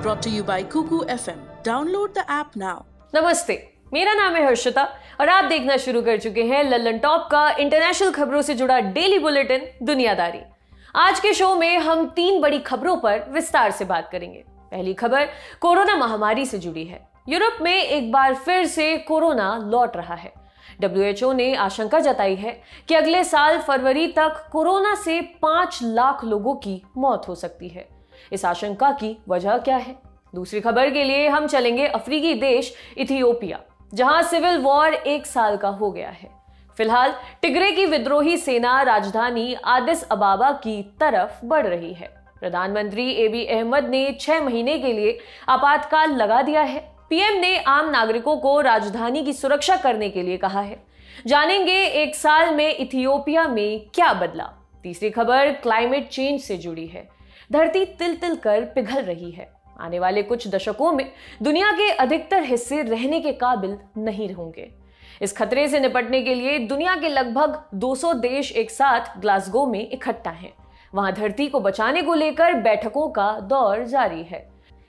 brought to you by Kuku FM. Download the app now. नमस्ते, मेरा नाम है हर्षिता और आप देखना शुरू कर चुके हैं लल्लन टॉप का इंटरनेशनल खबरों से जुड़ा डेली बुलेटिन दुनियादारी। आज के शो में हम 3 बड़ी खबरों पर विस्तार से बात करेंगे। पहली खबर कोरोना महामारी से जुड़ी है। यूरोप में एक बार फिर से कोरोना लौट रहा है। WHO ने आशंका जताई है कि अगले साल फरवरी तक कोरोना से 5 लाख लोगों की मौत हो सकती है। इस आशंका की वजह क्या है? दूसरी खबर के लिए हम चलेंगे अफ्रीकी देश इथियोपिया, जहां सिविल वॉर 1 साल का हो गया है। फिलहाल टिग्रे की विद्रोही सेना राजधानी आदिस अबाबा की तरफ बढ़ रही है। प्रधानमंत्री एबी अहमद ने 6 महीने के लिए आपातकाल लगा दिया है। पीएम ने आम नागरिकों को राजधानी की सुरक्षा करने के लिए कहा है। जानेंगे 1 साल में इथियोपिया में क्या बदला। तीसरी खबर क्लाइमेट चेंज से जुड़ी है। धरती तिल तिल कर पिघल रही है। आने वाले कुछ दशकों में दुनिया के अधिकतर हिस्से रहने के काबिल नहीं होंगे। इस खतरे से निपटने के लिए दुनिया के लगभग 200 देश एक साथ ग्लासगो में इकट्ठा हैं। वहां धरती को बचाने को लेकर बैठकों का दौर जारी है।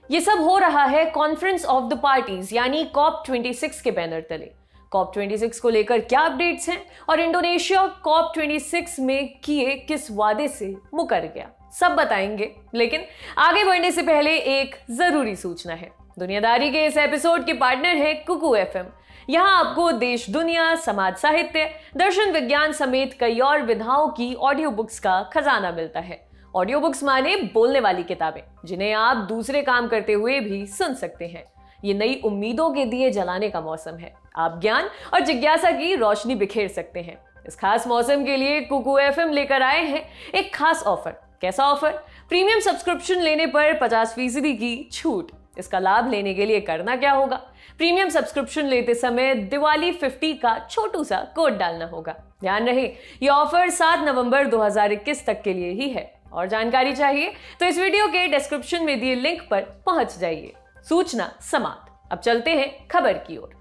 ये सब हो रहा है कॉन्फ्रेंस ऑफ द पार्टीज यानी COP26 के बैनर तले। COP26 को लेकर क्या अपडेट्स हैं और इंडोनेशिया COP26 में किए किस वादे से मुकर गया, सब बताएंगे। लेकिन आगे बढ़ने से पहले एक जरूरी सूचना है। दुनियादारी के इस एपिसोड के पार्टनर है कुकू FM। यहाँ आपको देश दुनिया, समाज साहित्य, दर्शन विज्ञान समेत कई और विधाओं की ऑडियो बुक्स का खजाना मिलता है। ऑडियो बुक्स माने बोलने वाली किताबें, जिन्हें आप दूसरे काम करते हुए भी सुन सकते हैं। ये नई उम्मीदों के दिए जलाने का मौसम है। आप ज्ञान और जिज्ञासा की रोशनी बिखेर सकते हैं। इस खास मौसम के लिए कुकू FM लेकर आए हैं एक खास ऑफर। कैसा ऑफर? प्रीमियम सब्सक्रिप्शन लेने पर 50% की छूट। इसका लाभ लेने के लिए करना क्या होगा? प्रीमियम सब्सक्रिप्शन लेते समय दिवाली 50 का छोटू सा कोड डालना होगा। ध्यान रहे, यह ऑफर 7 नवंबर 2021 तक के लिए ही है। और जानकारी चाहिए तो इस वीडियो के डिस्क्रिप्शन में दिए लिंक पर पहुंच जाइए। सूचना समाप्त। अब चलते हैं खबर की ओर।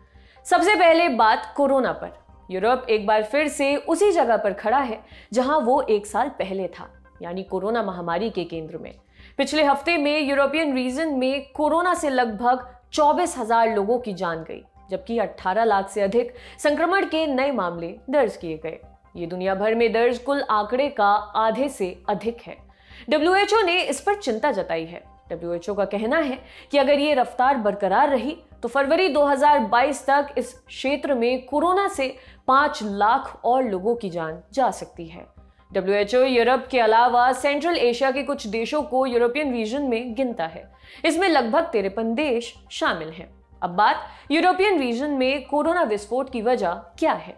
सबसे पहले बात कोरोना पर। यूरोप एक बार फिर से उसी जगह पर खड़ा है जहां वो 1 साल पहले था, यानी कोरोना महामारी के केंद्र में। पिछले हफ्ते में यूरोपियन रीजन में कोरोना से लगभग 24,000 लोगों की जान गई, जबकि 18 लाख से अधिक संक्रमण के नए मामले दर्ज किए गए। ये दुनिया भर में दर्ज कुल आंकड़े का आधे से अधिक है। WHO ने इस पर चिंता जताई है। WHO का कहना है कि अगर ये रफ्तार बरकरार रही तो फरवरी 2022 तक इस क्षेत्र में कोरोना से 5 लाख और लोगों की जान जा सकती है। WHO यूरोप के अलावा सेंट्रल एशिया के कुछ देशों को यूरोपियन रीजन में गिनता है। इसमें लगभग 53 देश शामिल हैं। अब बात यूरोपियन रीजन में कोरोना विस्फोट की वजह क्या है।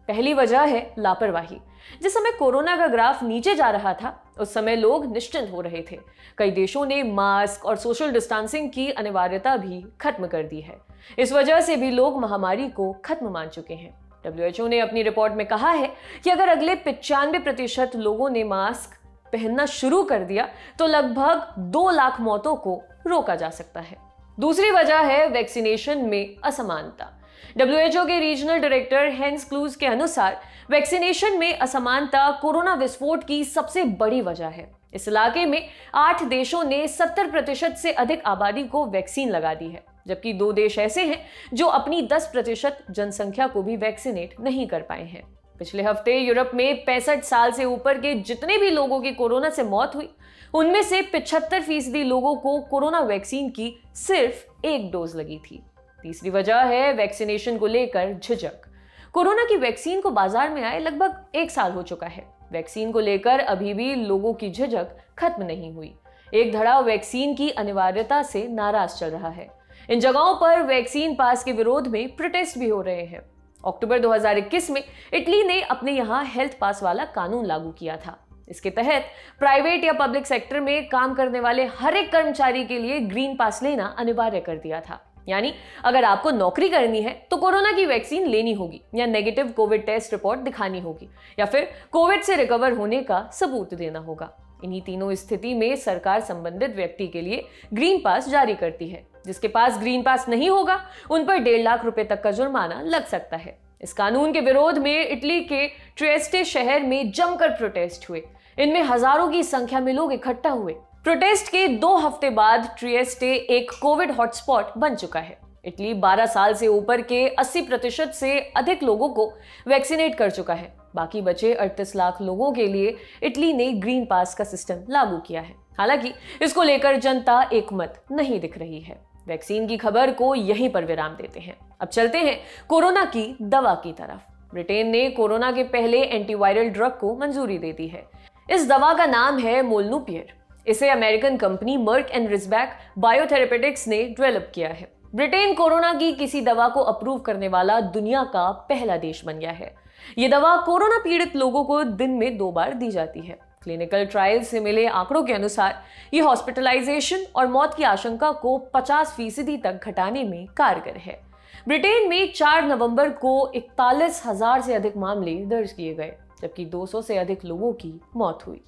पहली वजह है लापरवाही। जिस समय कोरोना का ग्राफ नीचे जा रहा था, उस समय लोग निश्चिंत हो रहे थे। कई देशों ने मास्क और सोशल डिस्टेंसिंग की अनिवार्यता भी खत्म कर दी है। इस वजह से भी लोग महामारी को खत्म मान चुके हैं। WHO ने अपनी रिपोर्ट में कहा है कि अगर अगले 95% लोगों ने मास्क पहनना शुरू कर दिया तो लगभग 2 लाख मौतों को रोका जा सकता है। दूसरी वजह है वैक्सीनेशन में असमानता। WHO के रीजनल डायरेक्टर हेंस क्लूज के अनुसार वैक्सीनेशन में असमानता कोरोना विस्फोट की सबसे बड़ी वजह है। इस इलाके में 8 देशों ने 70% से अधिक आबादी को वैक्सीन लगा दी है, जबकि 2 देश ऐसे हैं जो अपनी 10% जनसंख्या को भी वैक्सीनेट नहीं कर पाए हैं। पिछले हफ्ते यूरोप में 65 साल से ऊपर के जितने भी लोगों की कोरोना से मौत हुई, उनमें से 75% लोगों को कोरोना वैक्सीन की सिर्फ 1 डोज लगी थी। तीसरी वजह है वैक्सीनेशन को लेकर झिझक। कोरोना की वैक्सीन को बाजार में आए लगभग 1 साल हो चुका है। वैक्सीन को लेकर अभी भी लोगों की झिझक खत्म नहीं हुई। एक धड़ा वैक्सीन की अनिवार्यता से नाराज चल रहा है। इन जगहों पर वैक्सीन पास के विरोध में प्रोटेस्ट भी हो रहे हैं। अक्टूबर 2021 में इटली ने अपने यहाँ हेल्थ पास वाला कानून लागू किया था। इसके तहत प्राइवेट या पब्लिक सेक्टर में काम करने वाले हर एक कर्मचारी के लिए ग्रीन पास लेना अनिवार्य कर दिया था। यानी अगर आपको नौकरी करनी है तो कोरोना की वैक्सीन लेनी होगी, या नेगेटिव कोविड टेस्ट रिपोर्ट दिखानी होगी, या फिर कोविड से रिकवर होने का सबूत देना होगा। इन्हीं तीनों स्थिति में सरकार संबंधित व्यक्ति के लिए ग्रीन पास जारी करती है। जिसके पास ग्रीन पास नहीं होगा उन पर 1.5 लाख रुपए तक का जुर्माना लग सकता है। इस कानून के विरोध में इटली के ट्रिएस्टे शहर में जमकर प्रोटेस्ट हुए। इनमें हजारों की संख्या में लोग इकट्ठा हुए। प्रोटेस्ट के 2 हफ्ते बाद ट्रिएस्टे एक कोविड हॉटस्पॉट बन चुका है। इटली 12 साल से ऊपर के 80% से अधिक लोगों को वैक्सीनेट कर चुका है। बाकी बचे 38 लाख लोगों के लिए इटली ने ग्रीन पास का सिस्टम लागू किया है। हालांकि इसको लेकर जनता एकमत नहीं दिख रही है। वैक्सीन की खबर को यहीं पर विराम देते हैं। अब चलते हैं कोरोना की दवा की तरफ। ब्रिटेन ने कोरोना के पहले एंटीवायरल ड्रग को मंजूरी दे दी है। इस दवा का नाम है मोलनुपियर। इसे अमेरिकन कंपनी मर्क एंड रिसबैक बायोथेरेपेटिक्स ने डेवलप किया है। ब्रिटेन कोरोना की किसी दवा को अप्रूव करने वाला दुनिया का पहला देश बन गया है। ये दवा कोरोना पीड़ित लोगों को दिन में 2 बार दी जाती है। क्लिनिकल ट्रायल से मिले आंकड़ों के अनुसार ये हॉस्पिटलाइजेशन और मौत की आशंका को 50% तक घटाने में कारगर है। ब्रिटेन में 4 नवंबर को 41,000 से अधिक मामले दर्ज किए गए, जबकि 200 से अधिक लोगों की मौत हुई।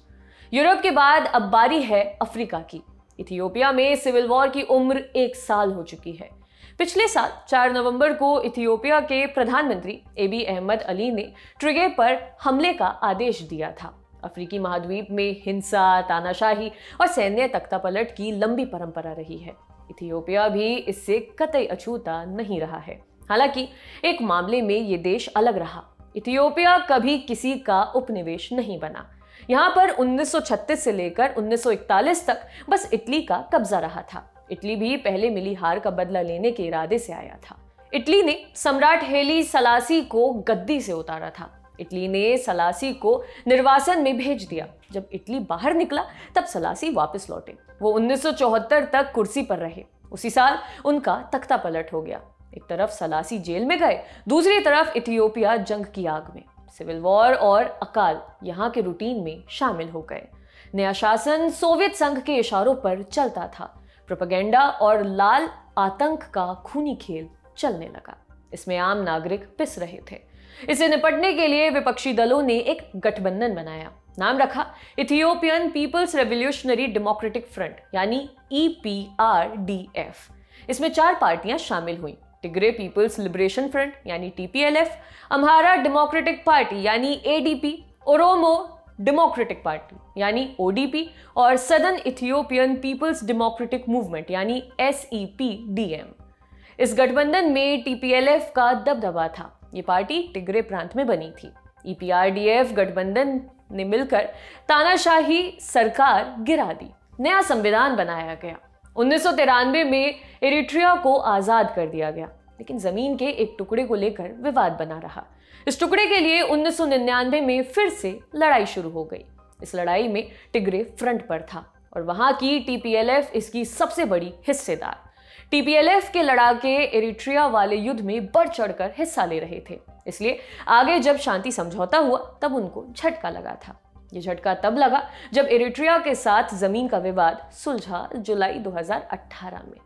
यूरोप के बाद अब बारी है अफ्रीका की। इथियोपिया में सिविल वॉर की उम्र 1 साल हो चुकी है। पिछले साल 4 नवंबर को इथियोपिया के प्रधानमंत्री एबी अहमद अली ने ट्रिगे पर हमले का आदेश दिया था। अफ्रीकी महाद्वीप में हिंसा, तानाशाही और सैन्य तख्तापलट की लंबी परंपरा रही है। इथियोपिया भी इससे कतई अछूता नहीं रहा है। हालांकि एक मामले में ये देश अलग रहा। इथियोपिया कभी किसी का उपनिवेश नहीं बना। यहाँ पर 1936 से लेकर 1941 तक बस इटली का कब्जा रहा था। इटली भी पहले मिली हार का बदला लेने के इरादे से आया था। इटली ने सम्राट हेली सलासी को गद्दी से उतारा था। इटली ने सलासी को निर्वासन में भेज दिया। जब इटली बाहर निकला तब सलासी वापस लौटे। वो 1974 तक कुर्सी पर रहे। उसी साल उनका तख्ता पलट हो गया। एक तरफ सलासी जेल में गए, दूसरी तरफ इथियोपिया जंग की आग में। सिविल वॉर और अकाल यहाँ के रूटीन में शामिल हो गए। नया शासन सोवियत संघ के इशारों पर चलता था। प्रोपेगेंडा और लाल आतंक का खूनी खेल चलने लगा। इसमें आम नागरिक पिस रहे थे। इसे निपटने के लिए विपक्षी दलों ने एक गठबंधन बनाया। नाम रखा Ethiopian People's Revolutionary Democratic Front यानी EPRDF। इसमें 4 पार्टियां शामिल हुई। टिग्रे पीपल्स लिबरेशन फ्रंट यानी TPLF, अम्हारा डेमोक्रेटिक पार्टी यानी ADP, ओरोमो डेमोक्रेटिक पार्टी यानी ODP और Southern Ethiopian People's Democratic Movement यानी SEPDM। इस गठबंधन में TPLF का दबदबा था। ये पार्टी टिग्रे प्रांत में बनी थी। EPRDF गठबंधन ने मिलकर तानाशाही सरकार गिरा दी। नया संविधान बनाया गया। 1993 में इरिट्रिया को आजाद कर दिया गया, लेकिन जमीन के एक टुकड़े को लेकर विवाद बना रहा। इस टुकड़े के लिए 1999 में फिर से लड़ाई शुरू हो गई। इस लड़ाई में टिग्रे फ्रंट पर था और वहां की TPLF इसकी सबसे बड़ी हिस्सेदार। TPLF के लड़ाके इरिट्रिया वाले युद्ध में बढ़ चढ़कर हिस्सा ले रहे थे, इसलिए आगे जब शांति समझौता हुआ तब उनको झटका लगा था। ये झटका तब लगा जब इरिट्रिया के साथ जमीन का विवाद सुलझा जुलाई 2018 में।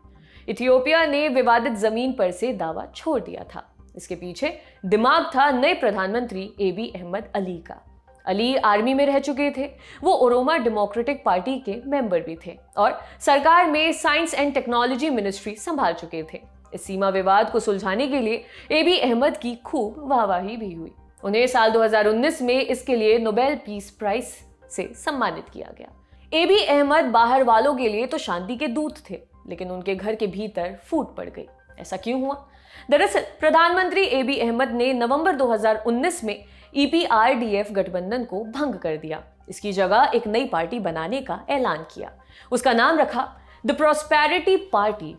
इथियोपिया ने विवादित जमीन पर से दावा छोड़ दिया था। इसके पीछे दिमाग था नए प्रधानमंत्री एबी अहमद अली का। अली आर्मी में रह चुके थे। वो ओरोमा डेमोक्रेटिक पार्टी के मेंबर भी थे और सरकार में साइंस एंड टेक्नोलॉजी मिनिस्ट्री संभाल चुके थे। इस सीमा विवाद को सुलझाने के लिए एबी अहमद की खूब वाहवाही भी हुई। उन्हें साल 2019 में इसके लिए नोबेल पीस प्राइज से सम्मानित किया गया। एबी अहमद बाहर वालों के लिए तो शांति के दूत थे, लेकिन उनके घर के भीतर फूट पड़ गई। ऐसा क्यों हुआ? दरअसल प्रधानमंत्री एबी अहमद ने नवंबर 2019 में EPRDF गठबंधन को भंग कर दिया। इसकी जगह एक नई पार्टी बनाने का ऐलान किया। उसका नाम रखा द प्रॉस्पेरिटी पार्टी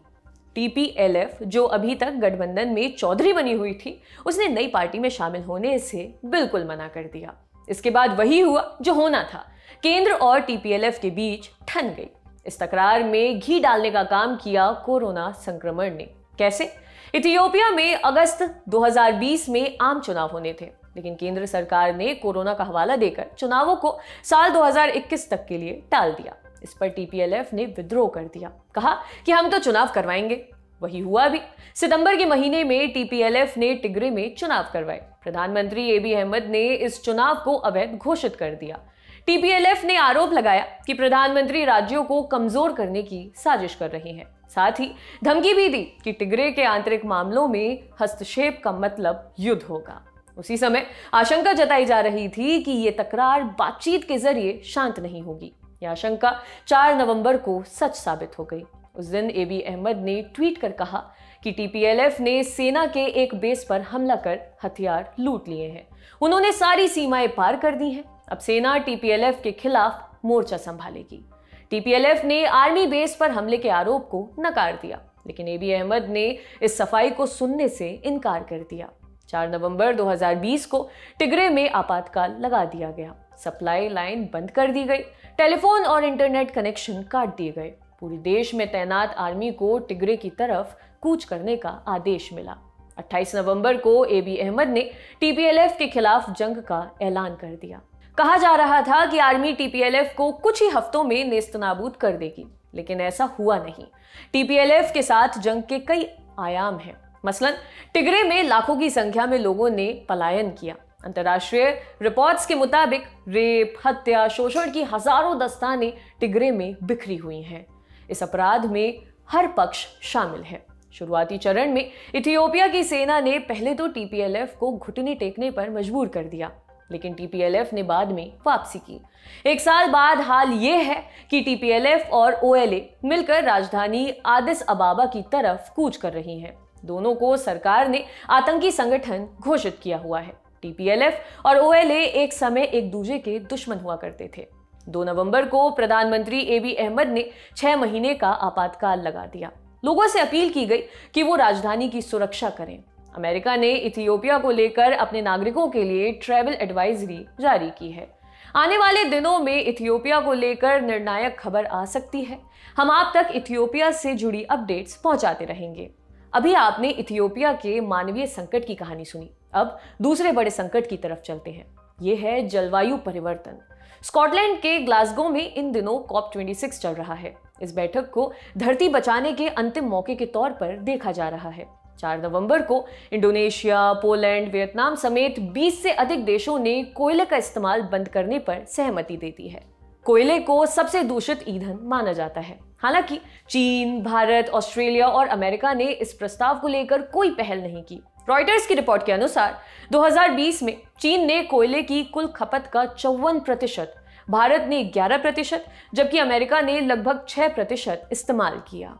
TPLF, जो अभी तक गठबंधन में चौधरी बनी हुई थी। उसने नई पार्टी में शामिल होने से बिल्कुल मना कर दिया। इसके बाद वही हुआ जो होना था। केंद्र और TPLF के बीच ठन गई। इस तकरार में घी डालने का काम किया कोरोना संक्रमण ने। कैसे? इथियोपिया में अगस्त 2020 में आम चुनाव होने थे, लेकिन केंद्र सरकार ने कोरोना का हवाला देकर चुनावों को साल 2021 तक के लिए टाल दिया। इस पर TPLF ने विद्रोह कर दिया, कहा कि हम तो चुनाव करवाएंगे। वही हुआ भी। सितंबर के महीने में TPLF ने टिग्रे में चुनाव करवाए। प्रधानमंत्री एबी अहमद ने इस चुनाव को अवैध घोषित कर दिया। TPLF ने आरोप लगाया कि प्रधानमंत्री राज्यों को कमजोर करने की साजिश कर रहे हैं। साथ ही धमकी भी दी कि टिग्रे के आंतरिक मामलों में हस्तक्षेप का मतलब युद्ध होगा। उसी समय आशंका जताई जा रही थी कि ये तकरार बातचीत के जरिए शांत नहीं होगी। यह आशंका 4 नवंबर को सच साबित हो गई। उस दिन एबी अहमद ने ट्वीट कर कहा कि टीपीएलएफ ने सेना के एक बेस पर हमला कर हथियार लूट लिए हैं। उन्होंने सारी सीमाएं पार कर दी हैं। अब सेना टीपीएलएफ के खिलाफ मोर्चा संभालेगी। टीपीएलएफ ने आर्मी बेस पर हमले के आरोप को नकार दिया, लेकिन एबी अहमद ने इस सफाई को सुनने से इनकार कर दिया। 4 नवंबर 2020 को टिग्रे में आपातकाल लगा दिया गया। सप्लाई लाइन बंद कर दी गई, टेलीफोन और इंटरनेट कनेक्शन काट दिए गए। पूरे देश में तैनात आर्मी को टिग्रे की तरफ कूच करने का आदेश मिला। 28 नवंबर को एबी अहमद ने टीपीएलएफ के खिलाफ जंग का ऐलान कर दिया। कहा जा रहा था कि आर्मी टीपीएलएफ को कुछ ही हफ्तों में नेस्तनाबूद कर देगी, लेकिन ऐसा हुआ नहीं। टीपीएलएफ के साथ जंग के कई आयाम हैं। मसलन टिग्रे में लाखों की संख्या में लोगों ने पलायन किया। अंतर्राष्ट्रीय रिपोर्ट्स के मुताबिक रेप, हत्या, शोषण की हजारों दास्तानें टिग्रे में बिखरी हुई हैं। इस अपराध में हर पक्ष शामिल है। शुरुआती चरण में इथियोपिया की सेना ने पहले तो टीपीएलएफ को घुटने टेकने पर मजबूर कर दिया, लेकिन टीपीएलएफ ने बाद में वापसी की। 1 साल बाद हाल ये है कि टीपीएलएफ और ओएलए मिलकर राजधानी आदिस अबाबा की तरफ कूच कर रही हैं। दोनों को सरकार ने आतंकी संगठन घोषित किया हुआ है। टीपीएलएफ और ओएलए एक समय एक दूसरे के दुश्मन हुआ करते थे। 2 नवंबर को प्रधानमंत्री एबी अहमद ने 6 महीने का आपातकाल लगा दिया। लोगों से अपील की गई कि वो राजधानी की सुरक्षा करें। अमेरिका ने इथियोपिया को लेकर अपने नागरिकों के लिए ट्रैवल एडवाइजरी जारी की है। आने वाले दिनों में इथियोपिया को लेकर निर्णायक खबर आ सकती है। हम आप तक इथियोपिया से जुड़ी अपडेट्स पहुंचाते रहेंगे। अभी आपने इथियोपिया के मानवीय संकट की कहानी सुनी। अब दूसरे बड़े संकट की तरफ चलते हैं। ये है जलवायु परिवर्तन। स्कॉटलैंड के ग्लासगो में इन दिनों COP26 चल रहा है। इस बैठक को धरती बचाने के अंतिम मौके के तौर पर देखा जा रहा है। 4 नवंबर को इंडोनेशिया, पोलैंड, वियतनाम समेत 20 से अधिक देशों ने कोयले का इस्तेमाल बंद करने पर सहमति दे दी है। कोयले को सबसे दूषित ईंधन माना जाता है। हालांकि चीन, भारत, ऑस्ट्रेलिया और अमेरिका ने इस प्रस्ताव को लेकर कोई पहल नहीं की। रॉयटर्स की रिपोर्ट के अनुसार 2020 में चीन ने कोयले की कुल खपत का 54%, भारत ने 11%, जबकि अमेरिका ने लगभग 6% इस्तेमाल किया।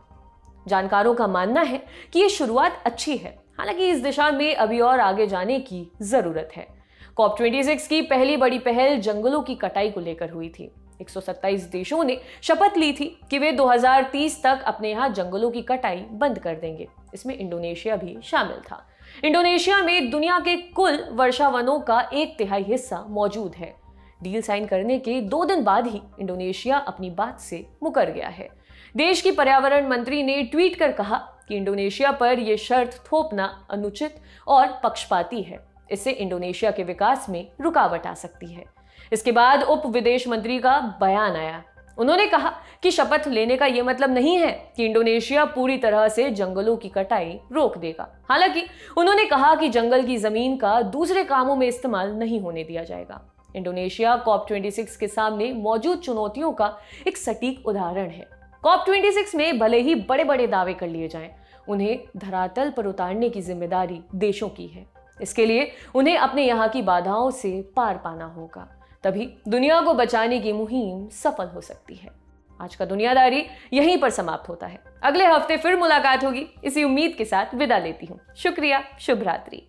जानकारों का मानना है कि ये शुरुआत अच्छी है, हालांकि इस दिशा में अभी और आगे जाने की जरूरत है। COP26 की पहली बड़ी पहल जंगलों की कटाई को लेकर हुई थी। 127 देशों ने शपथ ली थी कि वे 2030 तक अपने यहाँ जंगलों की कटाई बंद कर देंगे। इसमें इंडोनेशिया भी शामिल था। इंडोनेशिया में दुनिया के कुल वर्षावनों का 1/3 हिस्सा मौजूद है। डील साइन करने के 2 दिन बाद ही इंडोनेशिया अपनी बात से मुकर गया है। देश की पर्यावरण मंत्री ने ट्वीट कर कहा कि इंडोनेशिया पर यह शर्त थोपना अनुचित और पक्षपाती है। इससे इंडोनेशिया के विकास में रुकावट आ सकती है। इसके बाद उप विदेश मंत्री का बयान आया। उन्होंने कहा कि शपथ लेने का यह मतलब नहीं है कि इंडोनेशिया पूरी तरह से जंगलों की कटाई रोक देगा। हालांकि उन्होंने कहा कि जंगल की जमीन का दूसरे कामों में इस्तेमाल नहीं होने दिया जाएगा। इंडोनेशिया COP26 के सामने मौजूद चुनौतियों का एक सटीक उदाहरण है। COP26 में भले ही बड़े बड़े दावे कर लिए जाएं, उन्हें धरातल पर उतारने की जिम्मेदारी देशों की है। इसके लिए उन्हें अपने यहाँ की बाधाओं से पार पाना होगा, तभी दुनिया को बचाने की मुहिम सफल हो सकती है। आज का दुनियादारी यहीं पर समाप्त होता है। अगले हफ्ते फिर मुलाकात होगी, इसी उम्मीद के साथ विदा लेती हूँ। शुक्रिया, शुभ रात्रि।